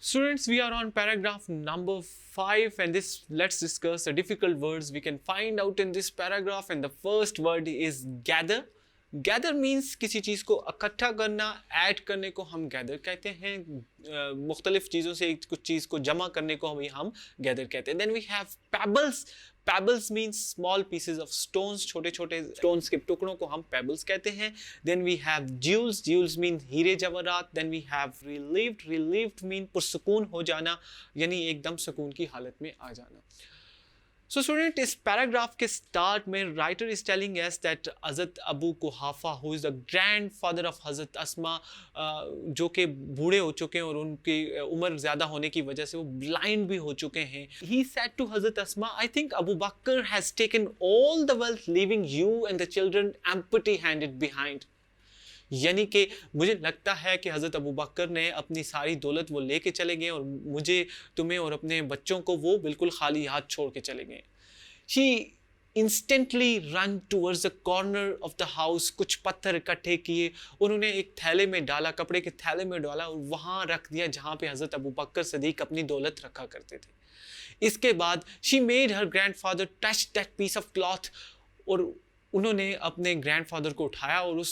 Students, we are on paragraph number 5 and this let's discuss the difficult words we can find out in this paragraph, and the first word is gather. Gather means किसी चीज़ को इकट्ठा करना, add करने को हम gather कहते हैं। मुख्तलिफ चीज़ों से कुछ चीज़ को जमा करने को हम gather कहते हैं। Then we have pebbles. Pebbles means small pieces of stones, छोटे छोटे stones के टुकड़ों को हम pebbles कहते हैं। Then we have jewels. Jewels mean हीरे जवाहरात. Then we have relieved. Relieved mean पुरसुकून हो जाना, यानी एकदम सुकून की हालत में आ जाना। So student, इस पैराग्राफ के स्टार्ट में writer is telling us that Hazrat Abu Quhafa who is the grandfather of हज़रत अस्मा, जो कि बूढ़े हो चुके हैं और उनकी उम्र ज़्यादा होने की वजह से वो ब्लाइंड भी हो चुके हैं। ही said to Hazrat Asma, I think Abu Bakr has taken all the wealth leaving you and the children empty handed behind. यानी कि मुझे लगता है कि हज़रत अबू बकर ने अपनी सारी दौलत वो लेके चले गए और मुझे, तुम्हें और अपने बच्चों को वो बिल्कुल खाली हाथ छोड़ के चले गए। She instantly ran towards the corner of the house. कुछ पत्थर इकट्ठे किए, उन्होंने एक थैले में डाला, कपड़े के थैले में डाला और वहाँ रख दिया जहाँ पे हज़रत अबू बकर सदीक अपनी दौलत रखा करते थे। इसके बाद she made her grandfather touch that piece of cloth, और उन्होंने अपने ग्रैंडफादर को उठाया और उस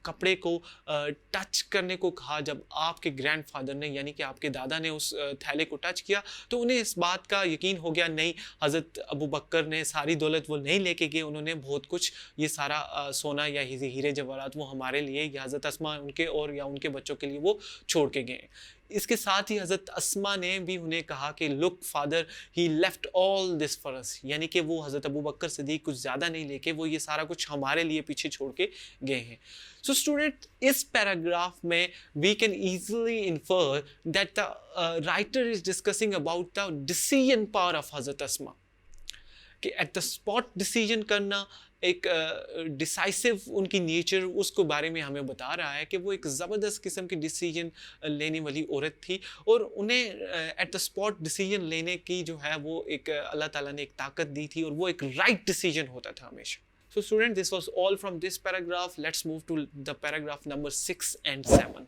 कपड़े को टच करने को कहा। जब आपके ग्रैंडफादर ने यानी कि आपके दादा ने उस थैले को टच किया तो उन्हें इस बात का यकीन हो गया, नहीं, हज़रत अबू बकर ने सारी दौलत वो नहीं लेके गए, उन्होंने बहुत कुछ, ये सारा सोना या हीरे जवाहरात वो हमारे लिए, या हज़रत अस्मा उनके और या उनके बच्चों के लिए वो छोड़ के गए। इसके साथ ही हज़रत अस्मा ने भी उन्हें कहा कि look father, he left all this for us, यानी कि वो हज़रत अबू बकर सिद्दीक कुछ ज़्यादा नहीं लेके वो ये सारा कुछ हमारे लिए पीछे छोड़ के गए हैं। सो स्टूडेंट, इस पैराग्राफ में we can easily infer that the writer is discussing about the decision power of हज़रत अस्मा, कि एट द स्पॉट डिसीजन करना, एक डिसाइसिव उनकी नेचर, उसको बारे में हमें बता रहा है कि वो एक ज़बरदस्त किस्म की डिसीजन लेने वाली औरत थी और उन्हें एट द स्पॉट डिसीजन लेने की जो है वो एक अल्लाह ताला ने एक ताकत दी थी और वो एक राइट डिसीजन होता था हमेशा। So student, this was all from this paragraph. Let's move to the paragraph number 6 and 7.